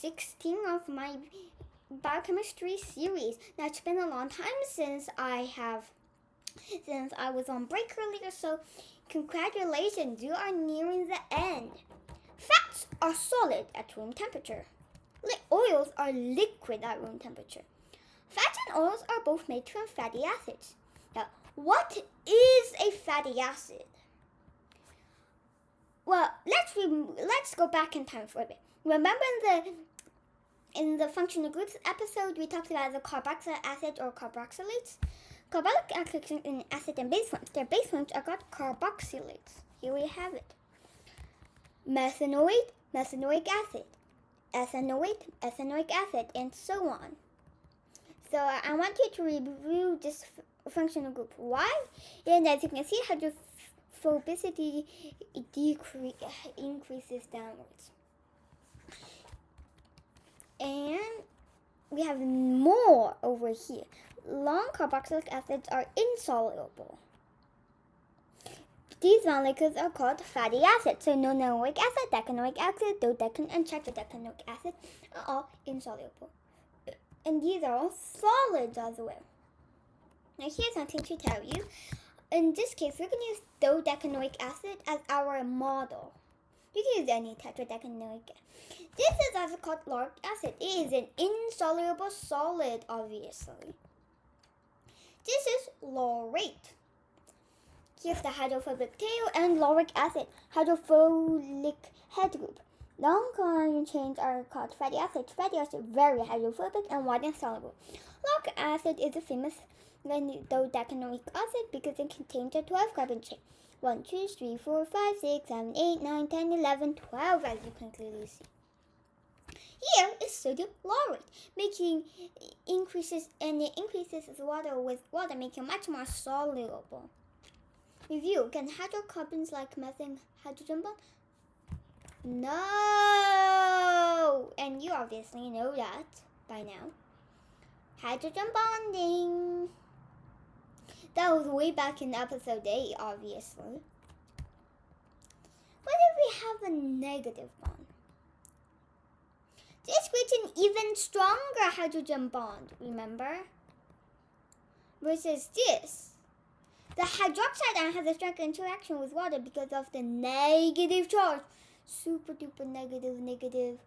16 of my biochemistry series. Now, it's been a long time since I was on break earlier, so congratulations, you are nearing the end. Fats are solid at room temperature. Oils are liquid at room temperature. Fats and oils are both made from fatty acids. Now, what is a fatty acid? Well, let's go back in time for a bit. Remember in the functional groups episode, we talked about the carboxylic acid or carboxylates. Carbonic acids in acid and base forms. Their base forms are called carboxylates. Here we have it. Methanoid, methanoic acid. Ethanoid, ethanoic acid, and so on. So I want you to review this functional group. Why? And as you can see, hydrophobicity increases downwards. And we have more over here. Long carboxylic acids are insoluble. These molecules are called fatty acids. So nonanoic acid, decanoic acid, dodecan, and tetradecanoic acid are all insoluble. And these are all solids as well. Now here's something to tell you. In this case, we're going to use dodecanoic acid as our model. You can use any tetradecanoic acid. This is also called lauric acid. It is an insoluble solid, obviously. This is laurate. Here's the hydrophobic tail and lauric acid, hydrophilic head group. Long ion chains are called fatty acids. Fatty acids are very hydrophobic and widely soluble. Lauric acid is a famous dodecanoic acid because it contains a 12-carbon chain. 1, 2, 3, 4, 5, 6, 7, 8, 9, 10, 11, 12, as you can clearly see. Here is sodium laurate, making increases water with water, making it much more soluble. Review: can hydrocarbons like methane hydrogen bond? No! And you obviously know that by now. Hydrogen bonding. That was way back in episode 8, obviously. What if we have a negative bond? This creates an even stronger hydrogen bond, remember? Versus this. The hydroxide ion has a stronger interaction with water because of the negative charge. Super duper negative.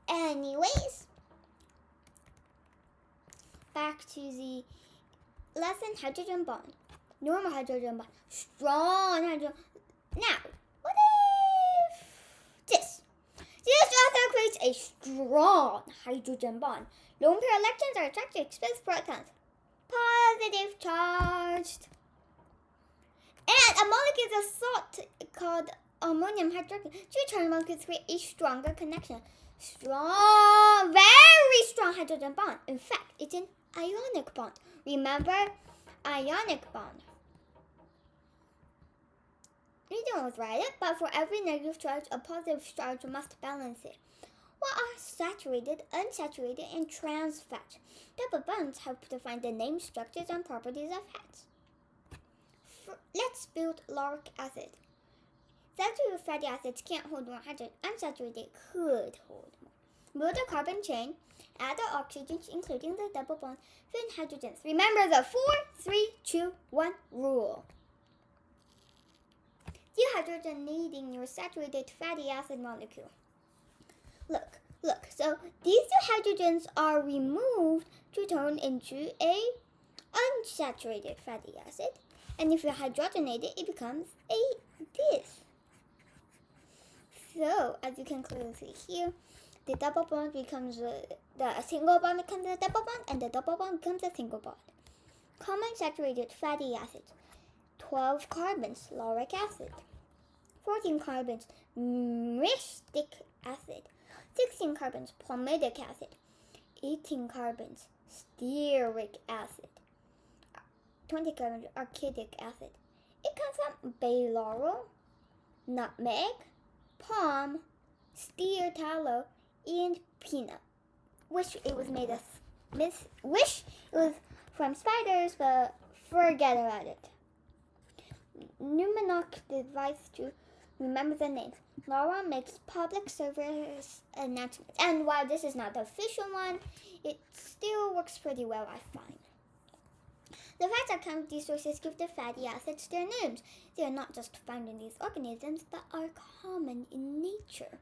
Anyways, back to the lesson: hydrogen bond. Normal hydrogen bond. Strong hydrogen. Now, what if this? This also creates a strong hydrogen bond. Lone pair electrons are attracted to exposed protons. Positive charged. And a molecule of salt called ammonium hydroxide. Two charged molecules create a stronger connection. Strong, very strong hydrogen bond. In fact, it's an ionic bond. Remember, ionic bond. You don't write it, but for every negative charge, a positive charge must balance it. What are saturated, unsaturated, and trans fats? Double bonds help define the name, structures, and properties of fats. Let's build lauric acid. Saturated fatty acids can't hold more hydrogen. Unsaturated could hold more. Build a carbon chain. Add the oxygens, including the double bond, then hydrogens. Remember the 4, 3, 2, 1 rule. Dehydrogenating your saturated fatty acid molecule. Look. So these two hydrogens are removed to turn into a unsaturated fatty acid. And if you hydrogenate it, it becomes this. So, as you can clearly see here, the double bond becomes the single bond becomes a double bond, and the double bond becomes a single bond. Common saturated fatty acids. 12 carbons, lauric acid. 14 carbons, myristic acid. 16 carbons, palmitic acid. 18 carbons, stearic acid. 20 carbons, arachidonic acid. It comes from bay laurel, nutmeg, palm, steer tallow, and peanut. Wish it was from spiders, but forget about it. Mnemonic device to remember the names. Laura makes public service announcements. And while this is not the official one, it still works pretty well, I find. The fact that chemical sources give the fatty acids their names. They are not just found in these organisms, but are common in nature.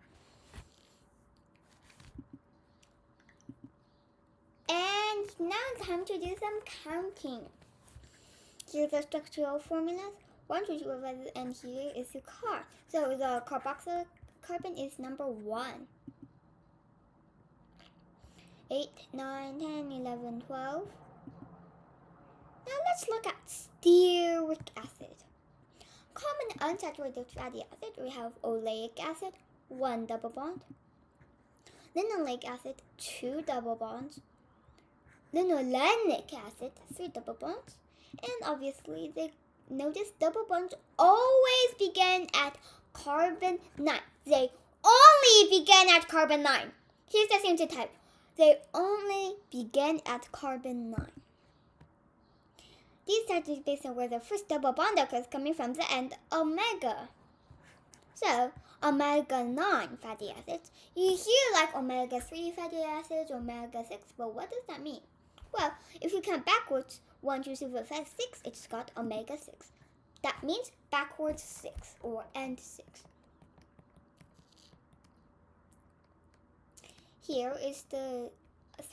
And now it's time to do some counting. Here's the structural formulas. 1, 2, 3, and here is the car. So the carboxyl carbon is number 1. 8, 9, 10, 11, 12. Now let's look at stearic acid. Common unsaturated fatty acid, we have oleic acid, 1 double bond. Linoleic acid, 2 double bonds. Linolenic acid, 3 double bonds. And obviously, notice double bonds always begin at carbon 9. They only begin at carbon 9. Here's the same type. They only begin at carbon 9. These types is based on where the first double bond occurs, coming from the end omega. So, omega-9 fatty acids. You hear like omega-3 fatty acids, omega-6, but what does that mean? Well, if you count backwards, 1, 2, 3, 4, 5, 6, it's got omega-6. That means backwards 6 or end 6. Here is the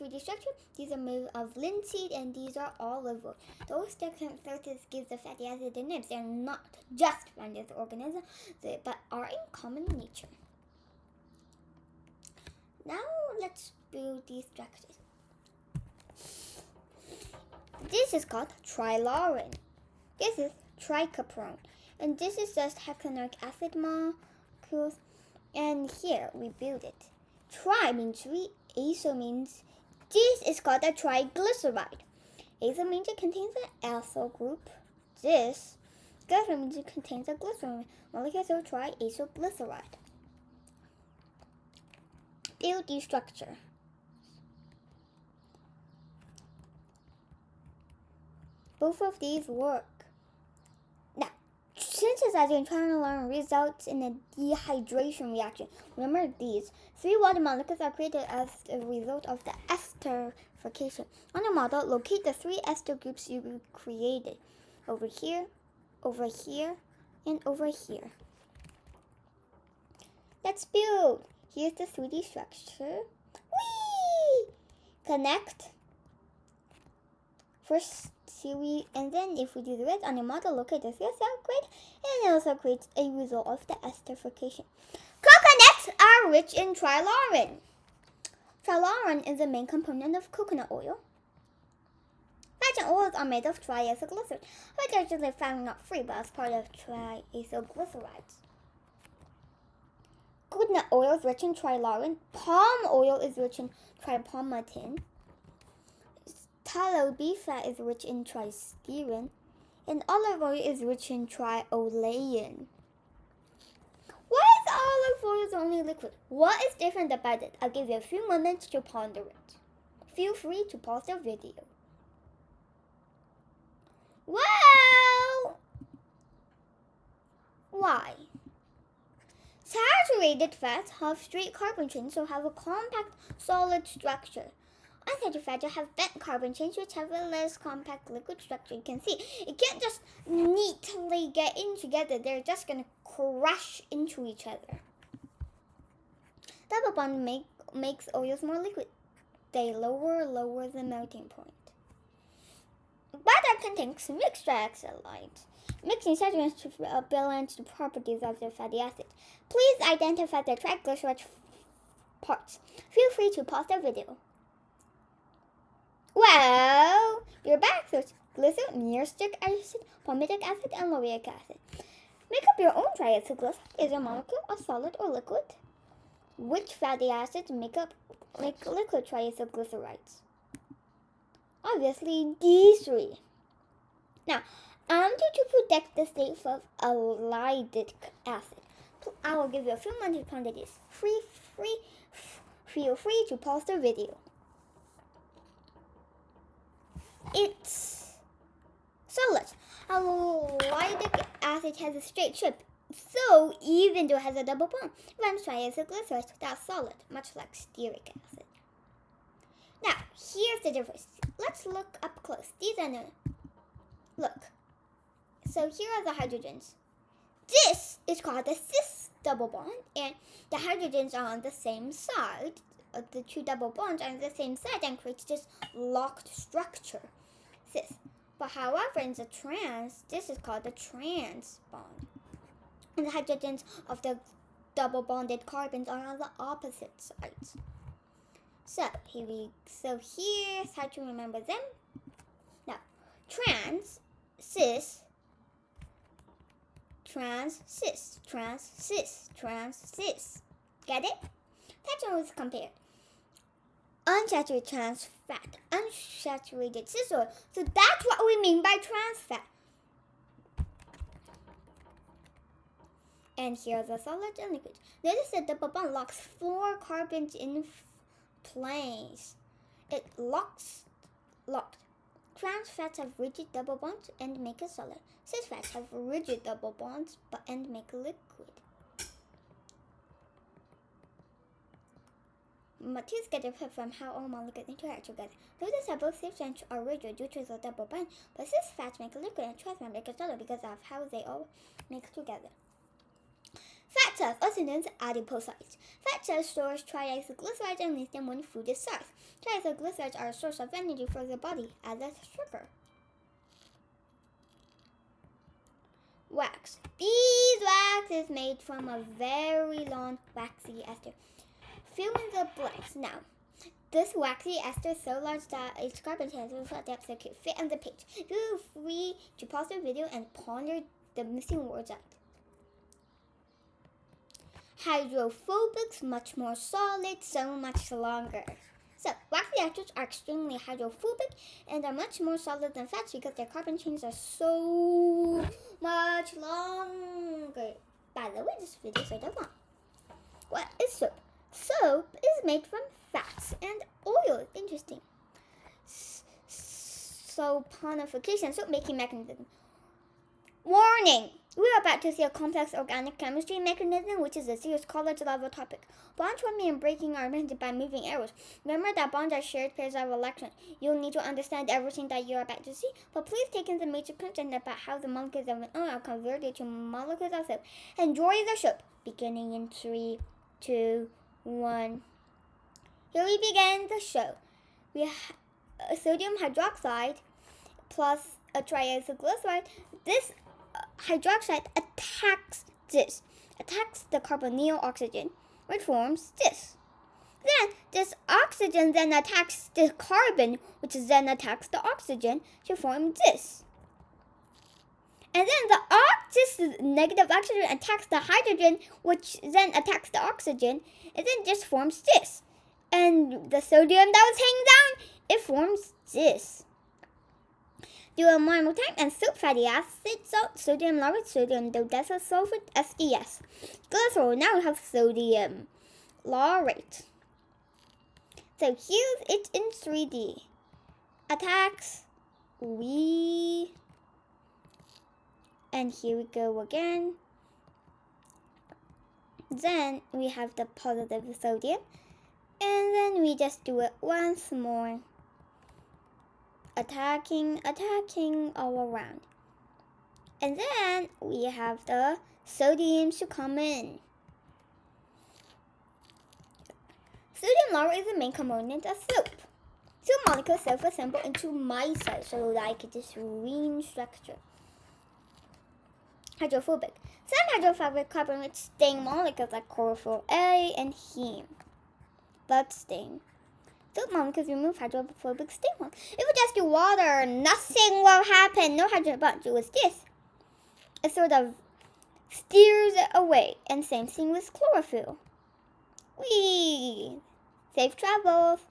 3D structure. These are made of linseed and these are olive oil. Those different sources give the fatty acid their names. They're not just found in the organism, but are in common nature. Now let's build these structures. This is called trilaurin. This is tricaprone. And this is just hexanoic acid molecules. And here we build it. Tri means 3, azo means this is called a triglyceride. Azo means it contains an alkyl group. This glyceride means it contains a glycerine molecule, so triacylglyceride. Build the structure. Both of these work. Now, synthesizing trilaurin results in a dehydration reaction. Remember these. 3 water molecules are created as a result of the esterification. On your model, locate the 3 ester groups you created. Over here, and over here. Let's build. Here's the 3D structure. Whee! Connect. First series, and then if we do the rest on your model, locate the 3 cell grade, and it also creates a result of the esterification. Coconuts are rich in trilaurin. Trilaurin is the main component of coconut oil. Fats and oils are made of triacylglyceride, which are usually found not free, but as part of triacylglycerides. Coconut oil is rich in trilaurin. Palm oil is rich in tripalmitin. Tallow beef fat is rich in tristerin, and olive oil is rich in triolein. Why is olive oil only liquid? What is different about it? I'll give you a few moments to ponder it. Feel free to pause the video. Well, why? Saturated fats have straight carbon chains, so have a compact, solid structure. Unsaturated fats have bent carbon chains, which have a less compact liquid structure. You can see it can't just neatly get in together. They're just going to crash into each other. Double bond makes oils more liquid. They lower the melting point. Butter contains mixed triglycerides. Mixing saturations to balance the properties of the fatty acids. Please identify the triglyceride parts. Feel free to pause the video. Well, you're back. So it's glycerol, muriatic acid, palmitic acid, and lauric acid. Make up your own triacylglyceride. Is a molecule a solid or liquid? Which fatty acids make liquid triacylglycerides? Obviously, these 3. Now, I want you to predict the state of allylic acid. I will give you a few minutes to ponder this. Feel free to pause the video. It's solid. Allylic acid has a straight shape. So even though it has a double bond, runs triacylglyceride, that's solid, much like stearic acid. Now, here's the difference. Let's look up close. These are look. So here are the hydrogens. This is called the cis double bond, and the hydrogens are on the same side. The two double bonds are on the same side and creates this locked structure, cis. But however, in the trans, this is called the trans bond. And the hydrogens of the double bonded carbons are on the opposite sides. So here's how to remember them. Now, trans, cis, trans, cis, trans, cis, trans, cis. Get it? That's how it's compared. Unsaturated trans fat, unsaturated cis oil. So that's what we mean by trans fat. And here are the solids and liquids. Notice the double bond locks 4 carbons in place. It locked. Trans fats have rigid double bonds and make a solid. Cis fats have rigid double bonds and make a liquid. Materials get different from how all molecules interact together. Notice how both cis fats are rigid due to the double bond, but cis fats make a liquid and trans fats make a solid because of how they all mix together. Fat cells, also known as adipocytes. Fat cells store triacylglycerides and release them when food is starved. Triacylglycerides are a source of energy for the body as a sugar. Wax. Beeswax is made from a very long waxy ester. Fill in the blanks. Now, this waxy ester is so large that its carbon atoms could fit on the page. Feel free to pause the video and ponder the missing words out. Hydrophobics, much more solid, so much longer. So, waxy esters are extremely hydrophobic and are much more solid than fats because their carbon chains are so much longer. By the way, this video is sort of long. What is soap? Soap is made from fats and oil. Interesting. Saponification, soap making mechanism. Warning! We are about to see a complex organic chemistry mechanism, which is a serious college-level topic. Bond forming and breaking are invented by moving arrows. Remember that bonds are shared pairs of electrons. You'll need to understand everything that you're about to see, but please take in the major content about how the molecules of an oil are converted to molecules of soap. Enjoy the show. Beginning in 3, 2, 1. Here we begin the show. We have sodium hydroxide plus a triacylglyceride. This hydroxide attacks the carbonyl oxygen, which forms this. Then this oxygen then attacks the carbon, which then attacks the oxygen to form this. And then this negative oxygen attacks the hydrogen, which then attacks the oxygen, and then just forms this. And the sodium that was hanging down, it forms this. Do it one more time, and soap, fatty acid, salt, sodium laurate, sodium dodecyl sulfate, SES. Glycerol, now we have sodium laurate. So here's it in 3D. Attacks, and here we go again. Then we have the positive sodium, and then we just do it once more. Attacking all around. And then we have the sodium to come in. Sodium laurate is the main component of soap. Two molecules self-assemble into micelles, so like this green structure. Hydrophobic. Some hydrophobic carbon-rich stain molecules like chlorophyll A and heme. Blood stain. Soap molecules remove hydrophobic stain molecules. If we just do water, nothing will happen. No hydrogen bond. Do is this. It sort of steers it away. And same thing with chlorophyll. Safe travels.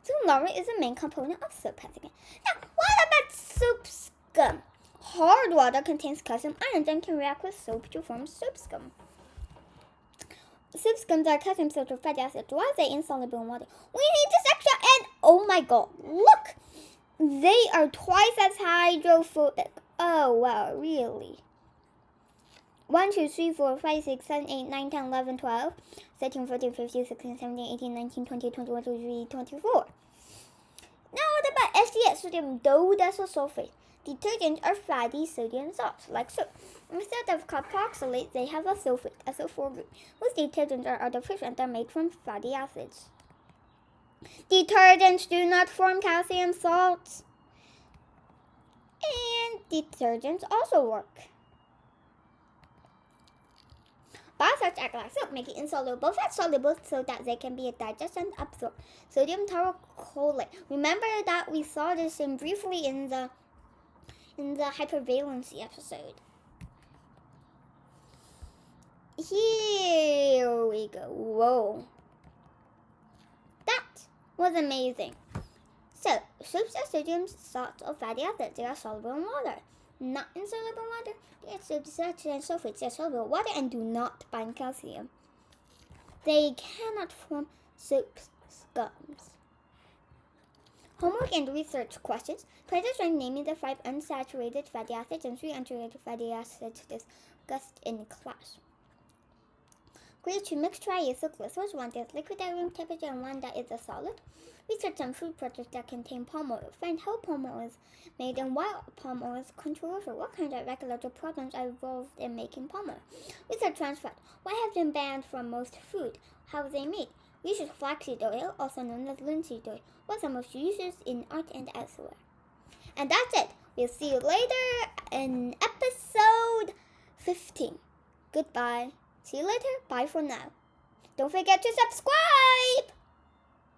Soap laurate is the main component of soap pathogen. Now, what about soap scum? Hard water contains calcium ions and can react with soap to form soap scum. Soap scums are calcium sulfate fatty acids. Why are they insoluble in water? We need this extra, and oh my god, look! They are twice as hydrophobic. Oh wow, really? 1, 2, 3, 4, 5, 6, 7, 8, 9, 10, 11, 12, 13, 14, 15, 16, 17, 18, 19, 20, 21, 22, 24. Now what about SDS, sodium dodecyl sulfate? Detergents are fatty sodium salts, like soap. Instead of carboxylates, they have a sulfate, SO4 group. Most detergents are artificial and are made from fatty acids. Detergents do not form calcium salts. And detergents also work. Biosalts act like soap, making insoluble fat soluble so that they can be digested and absorbed. Sodium taurocholate. Remember that we saw this briefly in the hypervalency episode. Here we go. Whoa. That was amazing. So, soaps are sodium salts or fatty acids. They are soluble in water. Not insoluble in water. They are soap and sulfates. They are soluble in water and do not bind calcium. They cannot form soap scums. Homework and research questions. Practice by naming the 5 unsaturated fatty acids and 3 unsaturated fatty acids discussed in class. Create 2 mixed triacyl glycerols, one that is liquid at room temperature and one that is a solid. Research some food products that contain palm oil. Find how palm oil is made and why palm oil is controversial. What kind of ecological problems are involved in making palm oil? Research trans fat. Why have been banned from most food? How are they made? Research flaxseed oil, also known as linseed oil. What's the most uses in art and elsewhere? And that's it. We'll see you later in episode 15. Goodbye. See you later. Bye for now. Don't forget to subscribe.